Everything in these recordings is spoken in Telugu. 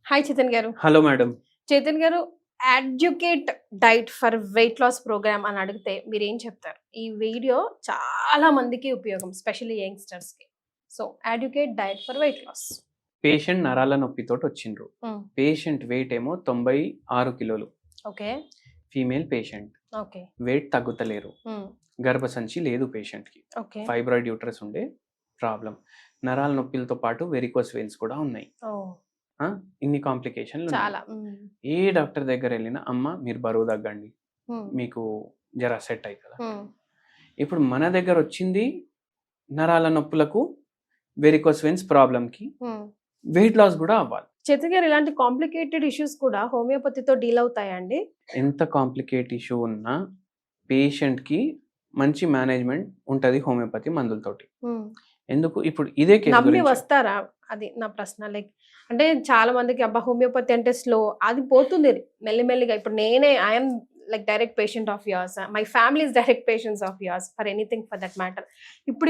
హాయ్ చేతన్ గారు. Hello madam. చేతన్ గారు, adequate diet for weight loss program అని అడిగితే మీరు ఏం చెప్తారు? ఈ వీడియో చాలా మందికి ఉపయోగం, స్పెషల్లీ యంగ్స్టర్స్ కి. So adequate diet for weight loss. Patient నరాల నొప్పితోటి వచ్చిండ్రు. పేషెంట్ వెయిట్ ఏమో 96 కిలోలు. Okay. Female patient. Okay. Weight తగ్గుతలేరు. గర్భసంచి లేదు పేషెంట్ కి. ఓకే. ఫైబ్రాయిడ్ యూట్రస్ ఉండే ప్రాబ్లం. నరాల నొప్పిలతో పాటు వెరికోస్ వెయిన్స్ కూడా ఉన్నాయి. ఇన్ని కాంప్లికేషన్లు చాలా. ఏ డాక్టర్ దగ్గర వెళ్ళినా అమ్మ మీరు బరువు తగ్గండి, మీకు జర సెట్ అవుతుందా. ఇప్పుడు మన దగ్గర వచ్చింది నరాల నొప్పులకు, వెరికోస్ వెయిన్స్ ప్రాబ్లం కి, వెయిట్ లాస్ కూడా అవ్వాలి. చేతన్ గారు, ఇలాంటి కాంప్లికేటెడ్ ఇష్యూస్ కూడా హోమియోపతితో డీల్ అవుతాయండి? ఎంత కాంప్లికేట్ ఇష్యూ ఉన్నా పేషెంట్ కి మంచి మేనేజ్మెంట్ ఉంటది హోమియోపతి మందులతోటి. ఎందుకు ఇప్పుడు ఇదే నమ్మి వస్తారా? అది నా ప్రశ్న. లైక్ అంటే చాలా మందికి అబ్బా హోమియోపతి అంటే స్లో, అది పోతుంది మెల్లిమెల్లిగా. ఇప్పుడు నేనే I'm like direct patient of yours, my family is direct patients of yours for anything for that matter.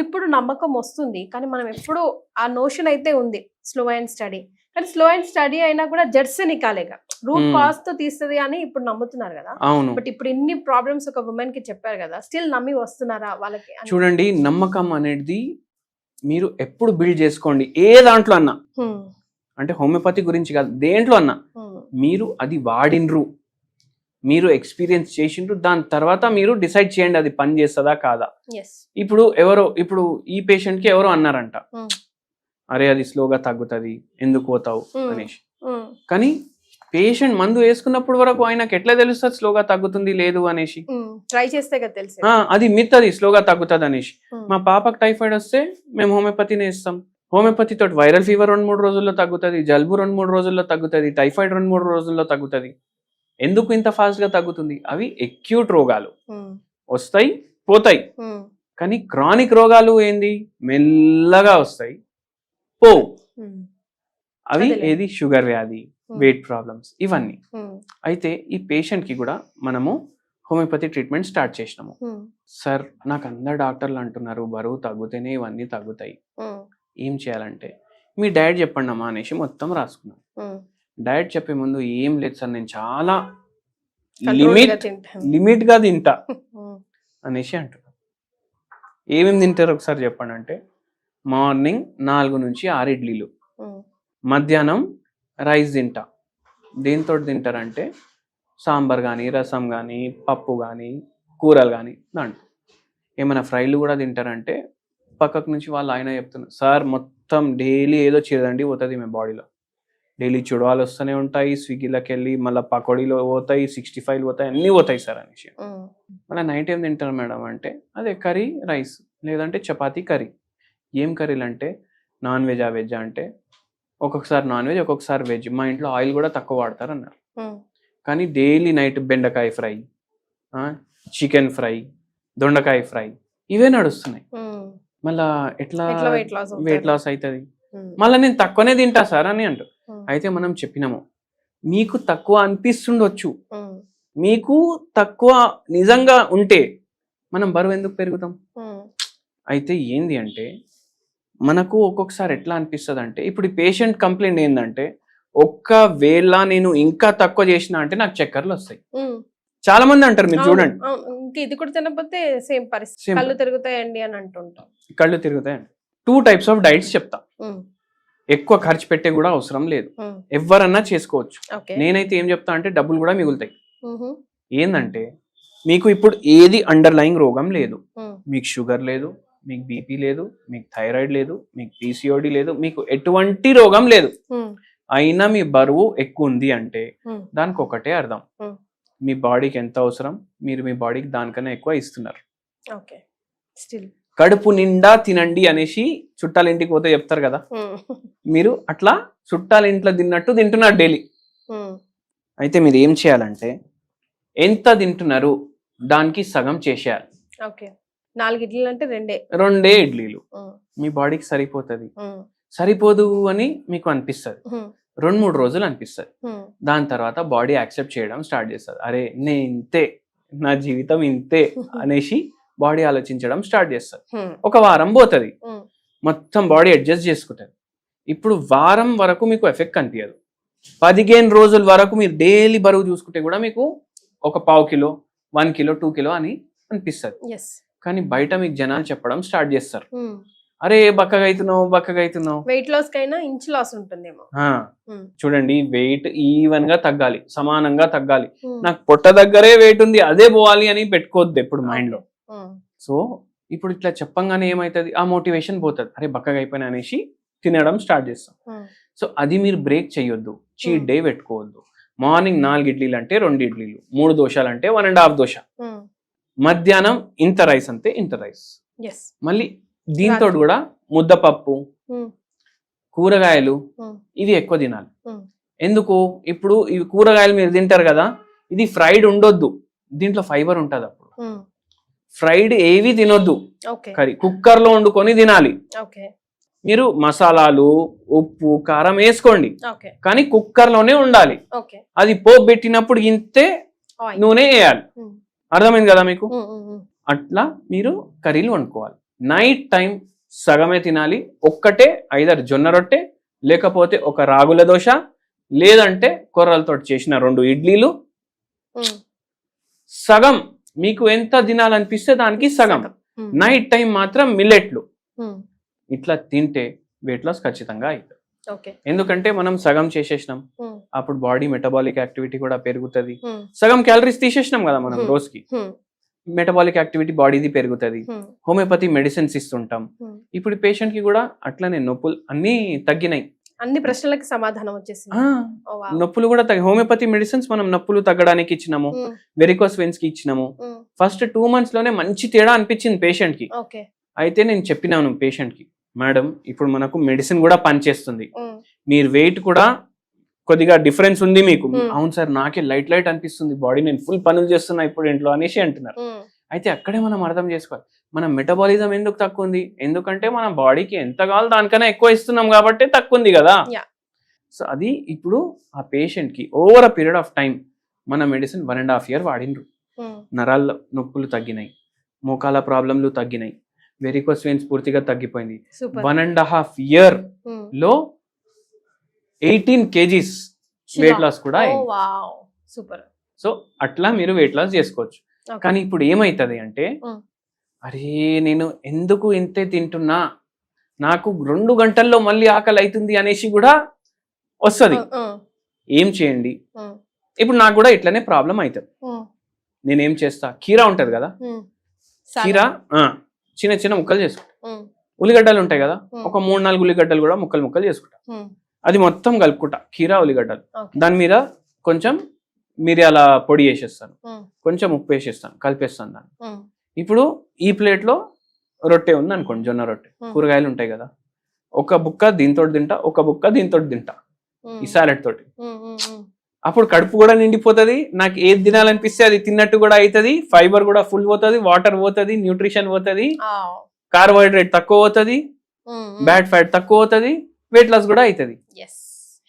ఇప్పుడు నమ్మకం వస్తుంది, కానీ మనం ఎప్పుడు ఆ నోషన్ అయితే ఉంది స్లో అండ్ స్టడీ. కానీ స్లో అండ్ స్టడీ అయినా కూడా జడ్సే నికాలేగా రూట్ కాజ్ తో తీస్తుంది అని ఇప్పుడు నమ్ముతున్నారు కదా. బట్ ఇప్పుడు ఇన్ని ప్రాబ్లమ్స్ ఒక ఉమెన్ కి చెప్పారు కదా, స్టిల్ నమ్మి వస్తున్నారా వాళ్ళకి? చూడండి, నమ్మకం అనేది మీరు ఎప్పుడు బిల్డ్ చేసుకోండి. ఏ దాంట్లో అన్నా, అంటే హోమియోపతి గురించి కాదు, దేంట్లో అన్నా మీరు అది వాడినరు, మీరు ఎక్స్పీరియన్స్ చేసిండ్రు, దాని తర్వాత మీరు డిసైడ్ చేయండి అది పని చేస్తుందా కాదా. ఇప్పుడు ఈ పేషెంట్ కి ఎవరో అన్నారంట, అరే అది స్లోగా తగ్గుతుంది ఎందుకు పోతావు అనేసి. కానీ పేషెంట్ మందు వేసుకున్నప్పుడు వరకు ఆయనకు ఎట్లా తెలుస్తుంది స్లోగా తగ్గుతుంది లేదు అనేసి? ట్రై చేస్తే తెలుసు. అది మిత్, అది స్లోగా తగ్గుతుంది అనేసి. మా పాపకు టైఫాయిడ్ వస్తే మేము హోమియోపతిని ఇస్తాం. హోమియోపతి తోటి వైరల్ ఫీవర్ 2-3 రోజుల్లో తగ్గుతుంది, జలుబు 2-3 రోజుల్లో తగ్గుతుంది, టైఫాయిడ్ 2-3 రోజుల్లో తగ్గుతుంది. ఎందుకు ఇంత ఫాస్ట్ గా తగ్గుతుంది? అవి ఎక్యూట్ రోగాలు, వస్తాయి పోతాయి. కానీ క్రానిక్ రోగాలు ఏంది, మెల్లగా వస్తాయి పోవు. అవి ఏది షుగర్ వ్యాధి, వెయిట్ ప్రాబ్లమ్స్, ఇవన్నీ. అయితే ఈ పేషెంట్ కి కూడా మనము హోమియోపతి ట్రీట్మెంట్ స్టార్ట్ చేసినాము. సార్ నాకు అందరు డాక్టర్లు అంటున్నారు బరువు తగ్గుతేనే ఇవన్నీ తగ్గుతాయి, ఏం చేయాలంటే మీ డయట్ చెప్పండి అమ్మా అనేసి మొత్తం రాసుకున్నాం. డయట్ చెప్పే ముందు ఏం లేదు సార్, నేను చాలా లిమిట్ గా తింటా అనేసి అంటున్నాను. ఏమేమి తింటారు ఒకసారి చెప్పండి అంటే, మార్నింగ్ 4 నుంచి 6 ఇడ్లీలు, మధ్యాహ్నం రైస్ తింటా. దేంతో తింటారంటే సాంబార్ కానీ, రసం కానీ, పప్పు కానీ, కూరలు కానీ, దాంట్లో ఏమైనా ఫ్రైలు కూడా తింటారంటే పక్కకు నుంచి వాళ్ళు ఆయన చెప్తున్నారు, సార్ మొత్తం డైలీ ఏదో చేదండి పోతుంది మీ బాడీలో, డైలీ చుడవాలు వస్తూనే ఉంటాయి, స్విగ్గీలోకి వెళ్ళి మళ్ళీ పకోడీలో పోతాయి, 65 పోతాయి, అన్నీ పోతాయి సార్ అనేసి. మళ్ళీ నైట్ ఏం తింటారు మేడం అంటే, అదే కర్రీ రైస్ లేదంటే చపాతీ కర్రీ. ఏం కర్రీలు అంటే నాన్ వెజ్, వెజ్ అంటే ఒక్కొక్కసారి నాన్ వెజ్ ఒక్కొక్కసారి వెజ్. మా ఇంట్లో ఆయిల్ కూడా తక్కువ వాడతారు అన్నారు. కానీ డైలీ నైట్ బెండకాయ ఫ్రై, చికెన్ ఫ్రై, దొండకాయ ఫ్రై, ఇవే నడుస్తున్నాయి. మళ్ళా ఎట్లా వెయిట్ లాస్ అవుతుంది? మళ్ళీ నేను తక్కువనే తింటా సార్ అని అంటారు. అయితే మనం చెప్పినాము, మీకు తక్కువ అనిపిస్తుండొచ్చు, మీకు తక్కువ నిజంగా ఉంటే మనం బరువు ఎందుకు పెరుగుతాం? అయితే ఏంది అంటే మనకు ఒక్కొక్కసారి ఎట్లా అనిపిస్తుంది అంటే, ఇప్పుడు ఈ పేషెంట్ కంప్లైంట్ ఏంటంటే, ఒక్కవేళ నేను ఇంకా తక్కువ చేసిన అంటే నాకు చక్కర్లు వస్తాయి. చాలా మంది అంటారు, మీరు చూడండి. ఇది కూడా తినకపోతే సేమ్ పరిస్థితి, కళ్ళు తిరుగుతాయండి అని అంటుంటాం. కళ్ళు తిరుగుతాయండి. 2 types ఆఫ్ డైట్స్ చెప్తా. ఎక్కువ ఖర్చు పెట్టే కూడా అవసరం లేదు, ఎవరన్నా చేసుకోవచ్చు. నేనైతే ఏం చెప్తా అంటే డబ్బులు కూడా మిగులుతాయి. ఏంటంటే మీకు ఇప్పుడు ఏది అండర్లైయింగ్ రోగం లేదు, మీకు షుగర్ లేదు, మీకు బీపీ లేదు, మీకు థైరాయిడ్ లేదు, మీకు పీసీఓడి లేదు, మీకు ఎటువంటి రోగం లేదు, అయినా మీ బరువు ఎక్కువ ఉంది అంటే దానికి ఒకటే అర్థం, మీ బాడీకి ఎంత అవసరం మీరు మీ బాడీకి దానికన్నా ఎక్కువ ఇస్తున్నారు. కడుపు నిండా తినండి అనేసి చుట్టాల ఇంటికి పోతే చెప్తారు కదా, మీరు అట్లా చుట్టాల ఇంట్లో తిన్నట్టు తింటున్నారు డైలీ. అయితే మీరు ఏం చేయాలంటే, ఎంత తింటున్నారు దానికి సగం చేసేయాలి. 4 ఇడ్లీలు అంటే 2 ఇడ్లీలు మీ బాడీకి సరిపోతుంది. సరిపోదు అని మీకు అనిపిస్తుంది, 2-3 రోజులు అనిపిస్తుంది. దాని తర్వాత బాడీ యాక్సెప్ట్ చేయడం స్టార్ట్ చేస్తుంది. అరే నేను ఇంతే, నా జీవితం ఇంతే అనేసి బాడీ ఆలోచించడం స్టార్ట్ చేస్తుంది. ఒక వారం పోతుంది, మొత్తం బాడీ అడ్జస్ట్ చేసుకుంటుంది. ఇప్పుడు వారం వరకు మీకు ఎఫెక్ట్ కనిపించదు, 15 రోజుల వరకు మీరు డైలీ బరువు చూసుకుంటే కూడా మీకు ఒక 1/2 కిలో 1 కిలో 2 కిలో అని అనిపిస్తుంది. ఎస్. కానీ బయట మీకు జనాలు చెప్పడం స్టార్ట్ చేస్తారు, అరే బక్కగా అవుతున్నావు. వెయిట్ లాస్ కైనా ఇంచ్ లాస్ ఉంటుందేమో. చూడండి, వెయిట్ ఈవెన్ గా తగ్గాలి, సమానంగా తగ్గాలి. నాకు పొట్ట దగ్గరే వెయిట్ ఉంది అదే పోవాలి అని పెట్టుకోవద్దు ఎప్పుడు మైండ్ లో. సో ఇప్పుడు ఇట్లా చెప్పంగానే ఏమైతుంది, ఆ మోటివేషన్ పోతుంది, అరే బక్కగా అయిపోయినా అనేసి తినడం స్టార్ట్ చేస్తాం. సో అది మీరు బ్రేక్ చేయొద్దు, చీట్ డే పెట్టుకోవద్దు. మార్నింగ్ 4 ఇడ్లీలు అంటే 2 ఇడ్లీలు, 3 దోశలు అంటే 1.5 దోశ, మధ్యాహ్నం ఇంత రైస్ అంటే ఇంత రైస్, మళ్ళీ దీంతో కూడా ముద్దపప్పు, కూరగాయలు ఇవి ఎక్కువ తినాలి. ఎందుకు, ఇప్పుడు ఇవి కూరగాయలు మీరు తింటారు కదా, ఇది ఫ్రైడ్ ఉండొద్దు, దీంట్లో ఫైబర్ ఉంటుంది. అప్పుడు ఫ్రైడ్ ఏవి తినొద్దు, కర్రీ కుక్కర్ లో వండుకొని తినాలి. మీరు మసాలాలు ఉప్పు కారం వేసుకోండి, కానీ కుక్కర్ లోనే ఉండాలి. అది పోపు పెట్టినప్పుడు ఇంతే నూనె వేయాలి. అర్థమైంది కదా మీకు? అట్లా మీరు కర్రీలు వండుకోవాలి. నైట్ టైం సగమే తినాలి. ఒక్కటే ఐదర్ జొన్న రొట్టె, లేకపోతే ఒక రాగుల దోశ, లేదంటే కొర్రలతో చేసిన 2 ఇడ్లీలు. సగం మీకు ఎంత తినాలనిపిస్తే దానికి సగం. నైట్ టైం మాత్రం మిల్లెట్లు. ఇట్లా తింటే వెయిట్ లాస్ ఖచ్చితంగా అవుతుంది. ఎందుకంటే మనం సగం చేసేసినాం, అప్పుడు బాడీ మెటబాలిక్ యాక్టివిటీ కూడా పెరుగుతుంది. సగం క్యాలరీస్ తీసేసినాం కదా మనం రోజుకి, మెటబాలిక్ యాక్టివిటీ బాడీది పెరుగుతుంది. హోమియోపతి మెడిసిన్స్ ఇస్తుంటాం. ఇప్పుడు పేషెంట్ కి కూడా అట్లనే నొప్పులు అన్ని తగ్గినాయి. అన్ని ప్రశ్నలకి సమాధానం వచ్చేసింది. నొప్పులు కూడా హోమియోపతి మెడిసిన్స్ మనం నొప్పులు తగ్గడానికి ఇచ్చినాము, వెరికోస్ వెయిన్స్ కి ఇచ్చినాము. ఫస్ట్ 2 months లోనే మంచి తేడా అనిపించింది పేషెంట్ కి. అయితే నేను చెప్పినాను పేషెంట్ కి, మేడం ఇప్పుడు మనకు మెడిసిన్ కూడా పనిచేస్తుంది, మీరు వెయిట్ కూడా కొద్దిగా డిఫరెన్స్ ఉంది మీకు. అవును సార్, నాకే లైట్ అనిపిస్తుంది బాడీ, నేను ఫుల్ పనులు చేస్తున్నా ఇప్పుడు ఇంట్లో అనేసి అంటున్నారు. అయితే అక్కడే మనం అర్థం చేసుకోవాలి, మన మెటబాలిజం ఎందుకు తక్కువ ఉంది, ఎందుకంటే మన బాడీకి ఎంత కావాలో దానికన్నా ఎక్కువ ఇస్తున్నాం కాబట్టి తక్కువ ఉంది కదా. సో అది ఇప్పుడు ఆ పేషెంట్ కి over a period of time మన మెడిసిన్ 1.5 year వాడిండ్రు. నరాల నొప్పులు తగ్గినాయి, మోకాల ప్రాబ్లంలు తగ్గినాయి, వెరికోస్ వెయిన్స్ పూర్తిగా తగ్గిపోయింది. 1.5 year లో 18 kgs వెయిట్ లాస్ కూడా అయింది. సో అట్లా మీరు వెయిట్ లాస్ చేసుకోవచ్చు. కానీ ఇప్పుడు ఏమైతుంది అంటే, అరే నేను ఎందుకు ఇంతే తింటున్నా, నాకు 2 గంటల్లో మళ్ళీ ఆకలి అవుతుంది అనేసి కూడా వస్తుంది. ఏం చేయండి, ఇప్పుడు నాకు కూడా ఇట్లనే ప్రాబ్లం అవుతుంది. నేనేం చేస్తా, కీరా ఉంటది కదా, కీరా చిన్న చిన్న ముక్కలు చేసుకుంటా. ఉల్లిగడ్డలు ఉంటాయి కదా, ఒక 3-4 ఉల్లిగడ్డలు కూడా ముక్కలు చేసుకుంటా. అది మొత్తం కలుపుకుంటా, కీరా ఉల్లిగడ్డలు. దాని మీద కొంచెం మిరియాల పొడి వేసేస్తాను, కొంచెం ఉప్పు వేసేస్తాను, కలిపేస్తాను దాన్ని. ఇప్పుడు ఈ ప్లేట్ లో రొట్టె ఉంది అనుకోండి, జొన్న రొట్టె, కూరగాయలు ఉంటాయి కదా, ఒక బుక్క దీంతో తింటా, ఒక బుక్క దీంతో తింటా, ఈ సాలెడ్ తోటి. అప్పుడు కడుపు కూడా నిండిపోతుంది, నాకు ఏది తినాలనిపిస్తే అది తిన్నట్టు కూడా అవుతుంది, ఫైబర్ కూడా ఫుల్ పోతుంది, వాటర్ పోతుంది, న్యూట్రిషన్ పోతుంది, కార్బోహైడ్రేట్ తక్కువ పోతుంది, బ్యాడ్ ఫ్యాట్ తక్కువ అవుతుంది, వెయిట్ లాస్ కూడా అవుతుంది.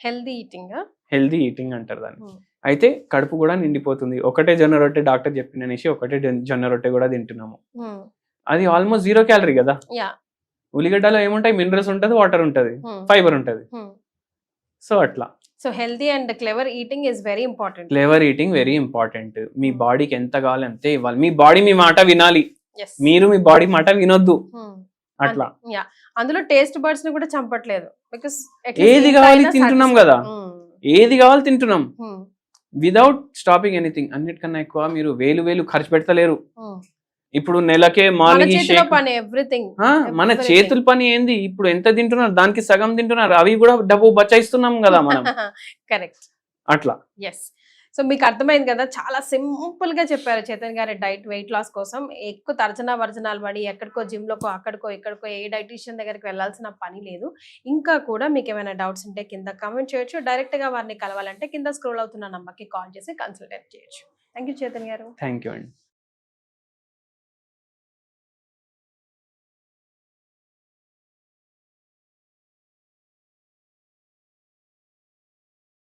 హెల్దీ ఈటింగ్ అంటారు దాన్ని. అయితే కడుపు కూడా నిండిపోతుంది. ఒకటే జొన్న రొట్టె డాక్టర్ చెప్పిననేసి ఒకటే జొన్న రొట్టె కూడా తింటున్నాము, అది ఆల్మోస్ట్ 0 calorie కదా. ఉల్లిగడ్డలో ఏముంటాయి, మినరల్స్ ఉంటుంది, వాటర్ ఉంటుంది, ఫైబర్ ఉంటుంది. సో అట్లా. So healthy and clever eating is very important. Clever eating very important. మీ బాడీకి ఎంత కావాలి అంతే ఇవ్వాలి. మీ బాడీ మీ మాట వినాలి, మీరు మీ బాడీ మాట వినొద్దు. అట్లా అందులో టేస్ట్ బర్డ్స్ ని కూడా చంపట్లేదు. బికాస్ ఏది కావాలి తింటున్నాం కదా, ఏది కావాలి తింటున్నాం విదౌట్ స్టాపింగ్ ఎనీథింగ్. అన్నిటికన్నా ఎక్కువ మీరు వేలు ఖర్చు పెడతలేరు. ఇప్పుడు నెలకే మార్నింగ్ మన చేతుల పని ఏంది, ఇప్పుడు ఎంత తింటున్నారు దానికి సగం తింటున్నారు, అవి కూడా డబ్బు బచాయిస్తున్నాం కదా మనం. కరెక్ట్. అట్లా. ఎస్. సో మీకు అర్థమైంది కదా, చాలా సింపుల్ గా చెప్పారు చైతన్య గారి డైట్ వెయిట్ లాస్ కోసం. ఎక్కువ తర్జనాలు పడి ఎక్కడికో జిమ్ లోకో అక్కడికో ఇక్కడికో ఏ డైటీషియన్ దగ్గరికి వెళ్ళాల్సిన పని లేదు. ఇంకా కూడా మీకు ఏమైనా డౌట్స్ ఉంటే కింద కామెంట్ చేయొచ్చు, డైరెక్ట్ గా వారిని కలవాలంటే కింద స్క్రోల్ అవుతున్న నంబర్కి కాల్ చేసి కన్సల్టేట్ చేయొచ్చు. థ్యాంక్ యూ చైతన్య గారు. థ్యాంక్ యూ అండి.